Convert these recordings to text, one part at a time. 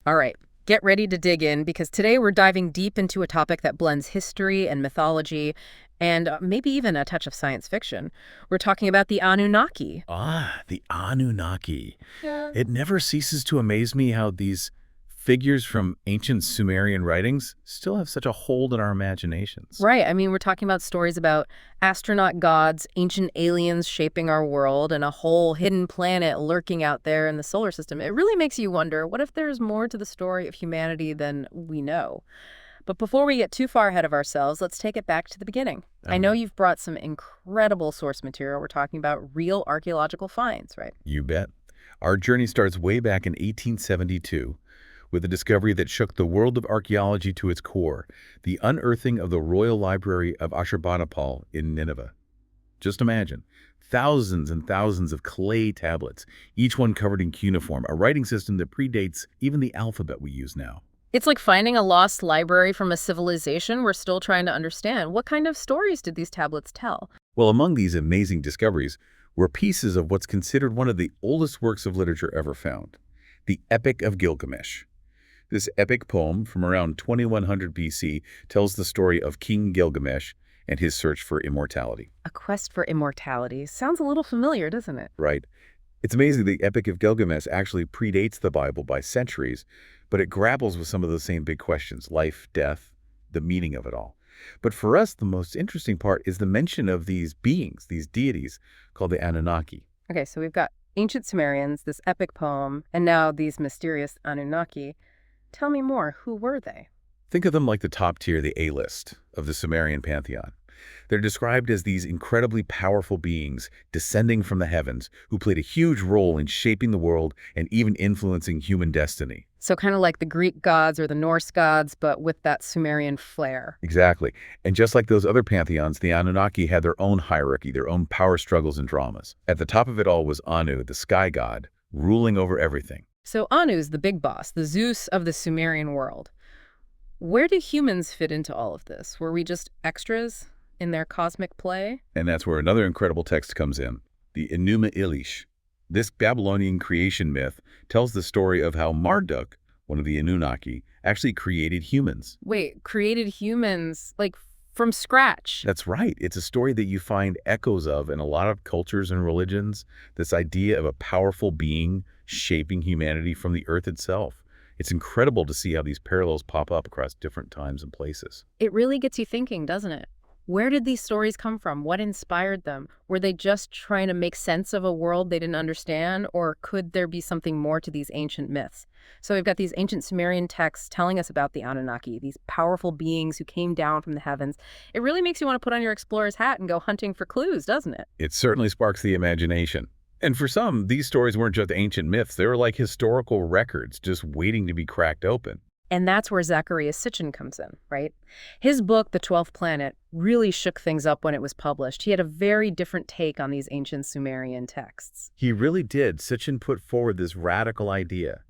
All right, get ready to dig in because today we're diving deep into a topic that blends history and mythology and maybe even a touch of science fiction. We're talking about the Anunnaki. Ah, the Anunnaki. Yeah. It never ceases to amaze me how these figures from ancient Sumerian writings still have such a hold on our imaginations. Right, I mean, we're talking about stories about astronaut gods, ancient aliens shaping our world, and a whole hidden planet lurking out there in the solar system. It really makes you wonder, what if there's more to the story of humanity than we know? But before we get too far ahead of ourselves, let's take it back to the beginning. I know you've brought some incredible source material. We're talking about real archaeological finds, right? You bet. Our journey starts way back in 1872 with a discovery that shook the world of archaeology to its core, the unearthing of the Royal Library of Ashurbanipal in Nineveh. Just imagine, thousands and thousands of clay tablets, each one covered in cuneiform, a writing system that predates even the alphabet we use now. It's like finding a lost library from a civilization we're still trying to understand. What kind of stories did these tablets tell? Well, among these amazing discoveries were pieces of what's considered one of the oldest works of literature ever found, the Epic of Gilgamesh. This epic poem from around 2100 BC tells the story of King Gilgamesh and his search for immortality. A quest for immortality. Sounds a little familiar, doesn't it? Right? It's amazing the Epic of Gilgamesh actually predates the Bible by centuries, but it grapples with some of the same big questions, life, death, the meaning of it all. But for us, the most interesting part is the mention of these beings, these deities, called the Anunnaki. Okay, so we've got ancient Sumerians, this epic poem, and now these mysterious Anunnaki. Tell me more. Who were they? Think of them like the top tier, the A-list of the Sumerian pantheon. They're described as these incredibly powerful beings descending from the heavens who played a huge role in shaping the world and even influencing human destiny. So kind of like the Greek gods or the Norse gods, but with that Sumerian flair. Exactly. And just like those other pantheons, the Anunnaki had their own hierarchy, their own power struggles and dramas. At the top of it all was Anu, the sky god, ruling over everything. So Anu's the big boss, the Zeus of the Sumerian world. Where do humans fit into all of this? Were we just extras in their cosmic play? And that's where another incredible text comes in, the Enuma Elish. This Babylonian creation myth tells the story of how Marduk, one of the Anunnaki, actually created humans. Wait, created humans, like from scratch? That's right. It's a story that you find echoes of in a lot of cultures and religions, this idea of a powerful being shaping humanity from the earth itself. It's incredible to see how these parallels pop up across different times and places. It really gets you thinking, doesn't it? Where did these stories come from? What inspired them? Were they just trying to make sense of a world they didn't understand, or could there be something more to these ancient myths? So we've got these ancient Sumerian texts telling us about the Anunnaki, these powerful beings who came down from the heavens. It really makes you want to put on your explorer's hat and go hunting for clues, doesn't it? It certainly sparks the imagination. And for some, these stories weren't just ancient myths. They were like historical records just waiting to be cracked open. And that's where Zacharias Sitchin comes in, right? His book, The 12th Planet, really shook things up when it was published. He had a very different take on these ancient Sumerian texts. He really did. Sitchin put forward this radical idea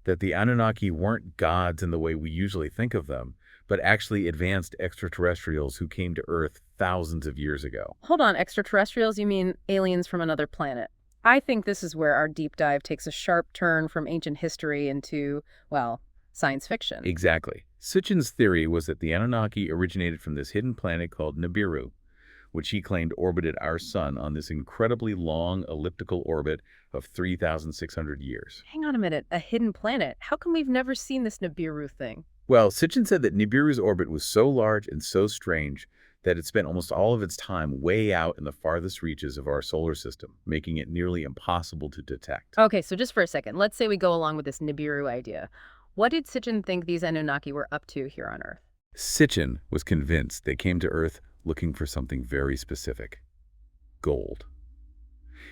that the Anunnaki weren't gods in the way we usually think of them, but actually advanced extraterrestrials who came to Earth thousands of years ago. Hold on, extraterrestrials? You mean aliens from another planet? I think this is where our deep dive takes a sharp turn from ancient history into, well, science fiction. Exactly. Sitchin's theory was that the Anunnaki originated from this hidden planet called Nibiru, which he claimed orbited our sun on this incredibly long elliptical orbit of 3,600 years. Hang on a minute, a hidden planet? How come we've never seen this Nibiru thing? Well, Sitchin said that Nibiru's orbit was so large and so strange that it spent almost all of its time way out in the farthest reaches of our solar system, making it nearly impossible to detect. Okay, so just for a second, let's say we go along with this Nibiru idea. What did Sitchin think these Anunnaki were up to here on Earth? Sitchin was convinced they came to Earth looking for something very specific: gold.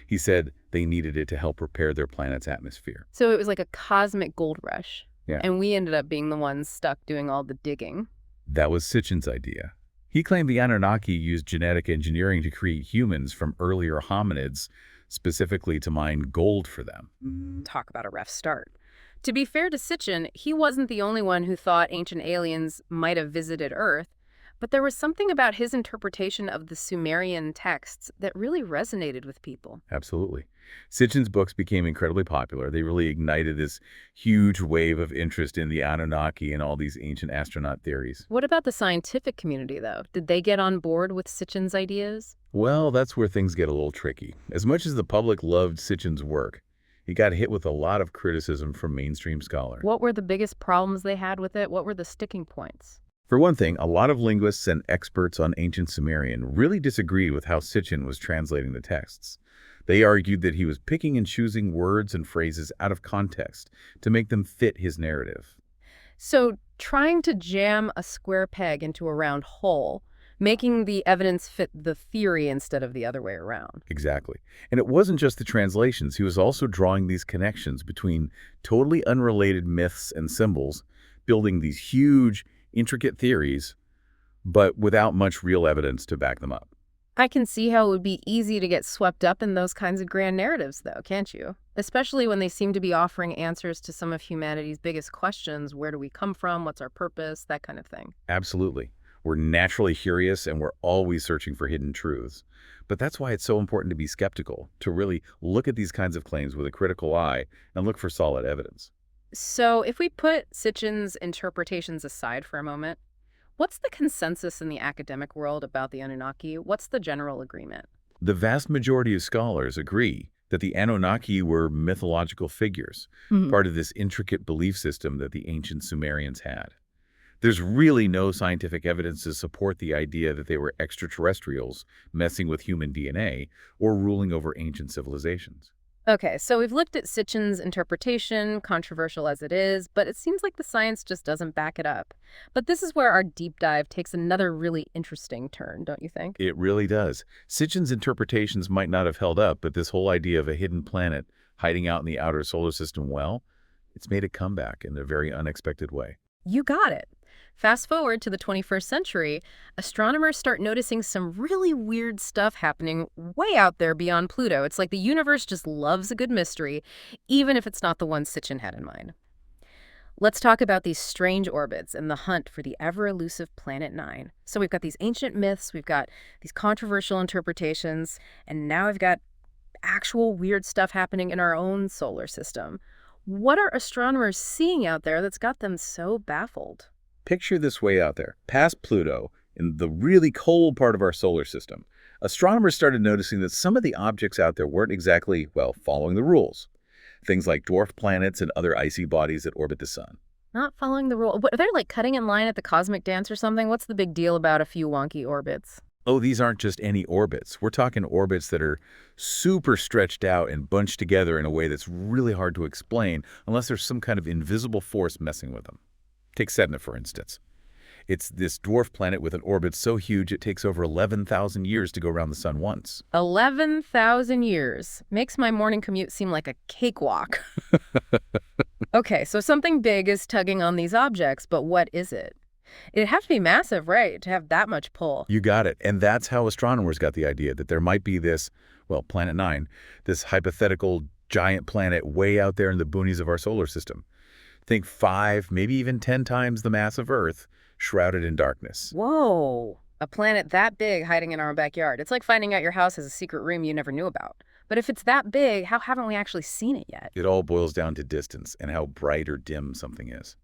He said they needed it to help repair their planet's atmosphere. So it was like a cosmic gold rush. Yeah. And we ended up being the ones stuck doing all the digging. That was Sitchin's idea. He claimed the Anunnaki used genetic engineering to create humans from earlier hominids, specifically to mine gold for them. Talk about a rough start. To be fair to Sitchin, he wasn't the only one who thought ancient aliens might have visited Earth, but there was something about his interpretation of the Sumerian texts that really resonated with people. Absolutely. Sitchin's books became incredibly popular. They really ignited this huge wave of interest in the Anunnaki and all these ancient astronaut theories. What about the scientific community, though? Did they get on board with Sitchin's ideas? Well, that's where things get a little tricky. As much as the public loved Sitchin's work, he got hit with a lot of criticism from mainstream scholars. What were the biggest problems they had with it? What were the sticking points? For one thing, a lot of linguists and experts on ancient Sumerian really disagreed with how Sitchin was translating the texts. They argued that he was picking and choosing words and phrases out of context to make them fit his narrative. So, trying to jam a square peg into a round hole, making the evidence fit the theory instead of the other way around. Exactly. And it wasn't just the translations. He was also drawing these connections between totally unrelated myths and symbols, building these huge, intricate theories, but without much real evidence to back them up. I can see how it would be easy to get swept up in those kinds of grand narratives, though, can't you? Especially when they seem to be offering answers to some of humanity's biggest questions. Where do we come from? What's our purpose? That kind of thing. Absolutely. We're naturally curious and we're always searching for hidden truths. But that's why it's so important to be skeptical, to really look at these kinds of claims with a critical eye and look for solid evidence. So, if we put Sitchin's interpretations aside for a moment, what's the consensus in the academic world about the Anunnaki? What's the general agreement? The vast majority of scholars agree that the Anunnaki were mythological figures, part of this intricate belief system that the ancient Sumerians had. There's really no scientific evidence to support the idea that they were extraterrestrials messing with human DNA or ruling over ancient civilizations. Okay, so we've looked at Sitchin's interpretation, controversial as it is, but it seems like the science just doesn't back it up. But this is where our deep dive takes another really interesting turn, don't you think? It really does. Sitchin's interpretations might not have held up, but this whole idea of a hidden planet hiding out in the outer solar system, well, it's made a comeback in a very unexpected way. You got it. Fast forward to the 21st century, astronomers start noticing some really weird stuff happening way out there beyond Pluto. It's like the universe just loves a good mystery, even if it's not the one Sitchin had in mind. Let's talk about these strange orbits and the hunt for the ever-elusive Planet 9. So we've got these ancient myths, we've got these controversial interpretations, and now we've got actual weird stuff happening in our own solar system. What are astronomers seeing out there that's got them so baffled? Picture this way out there, past Pluto, in the really cold part of our solar system. Astronomers started noticing that some of the objects out there weren't exactly, well, following the rules. Things like dwarf planets and other icy bodies that orbit the sun. Not following the rule. Are they like cutting in line at the cosmic dance or something? What's the big deal about a few wonky orbits? Oh, these aren't just any orbits. We're talking orbits that are super stretched out and bunched together in a way that's really hard to explain unless there's some kind of invisible force messing with them. Take Sedna, for instance. It's this dwarf planet with an orbit so huge it takes over 11,000 years to go around the sun once. 11,000 years. Makes my morning commute seem like a cakewalk. Okay, so something big is tugging on these objects, but what is it? It'd have to be massive, right, to have that much pull. You got it. And that's how astronomers got the idea that there might be this, well, Planet 9, this hypothetical giant planet way out there in the boonies of our solar system. Think 5, maybe even 10 times the mass of Earth, shrouded in darkness. Whoa, a planet that big hiding in our backyard. It's like finding out your house has a secret room you never knew about. But if it's that big, how haven't we actually seen it yet? It all boils down to distance and how bright or dim something is.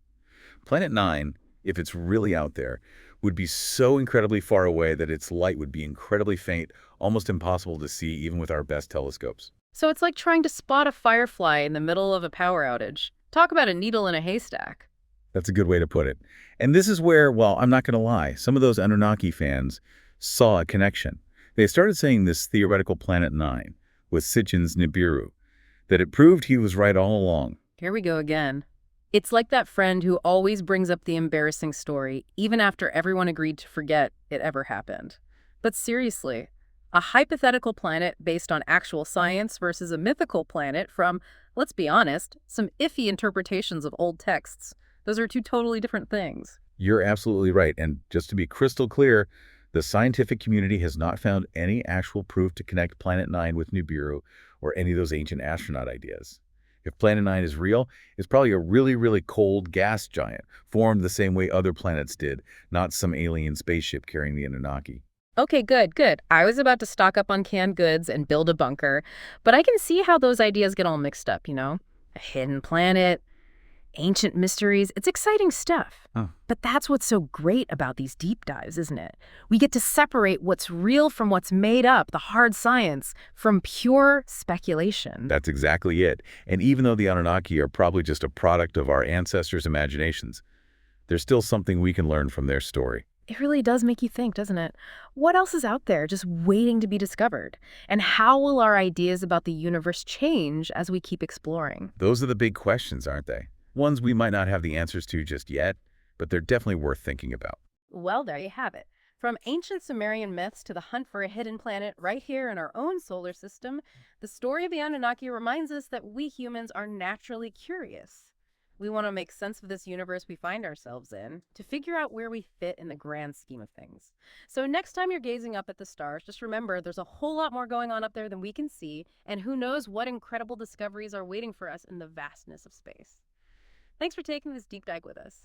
Planet 9, if it's really out there, would be so incredibly far away that its light would be incredibly faint, almost impossible to see even with our best telescopes. So it's like trying to spot a firefly in the middle of a power outage. Talk about a needle in a haystack. That's a good way to put it. And this is where, well, I'm not going to lie, some of those Anunnaki fans saw a connection. They started saying this theoretical Planet 9 with Sitchin's Nibiru, that it proved he was right all along. Here we go again. It's like that friend who always brings up the embarrassing story, even after everyone agreed to forget it ever happened. But seriously, a hypothetical planet based on actual science versus a mythical planet from, let's be honest, some iffy interpretations of old texts. Those are two totally different things. You're absolutely right. And just to be crystal clear, the scientific community has not found any actual proof to connect Planet 9 with Nibiru or any of those ancient astronaut ideas. If Planet 9 is real, it's probably a really, really cold gas giant, formed the same way other planets did, not some alien spaceship carrying the Anunnaki. Okay, good, good. I was about to stock up on canned goods and build a bunker, but I can see how those ideas get all mixed up, you know? A hidden planet, ancient mysteries. It's exciting stuff. Huh. But that's what's so great about these deep dives, isn't it? We get to separate what's real from what's made up, the hard science, from pure speculation. That's exactly it. And even though the Anunnaki are probably just a product of our ancestors' imaginations, there's still something we can learn from their story. It really does make you think, doesn't it? What else is out there just waiting to be discovered? And how will our ideas about the universe change as we keep exploring? Those are the big questions, aren't they? Ones we might not have the answers to just yet, but they're definitely worth thinking about. Well, there you have it. From ancient Sumerian myths to the hunt for a hidden planet right here in our own solar system, the story of the Anunnaki reminds us that we humans are naturally curious. We want to make sense of this universe we find ourselves in, to figure out where we fit in the grand scheme of things. So next time you're gazing up at the stars, just remember there's a whole lot more going on up there than we can see, and who knows what incredible discoveries are waiting for us in the vastness of space. Thanks for taking this deep dive with us.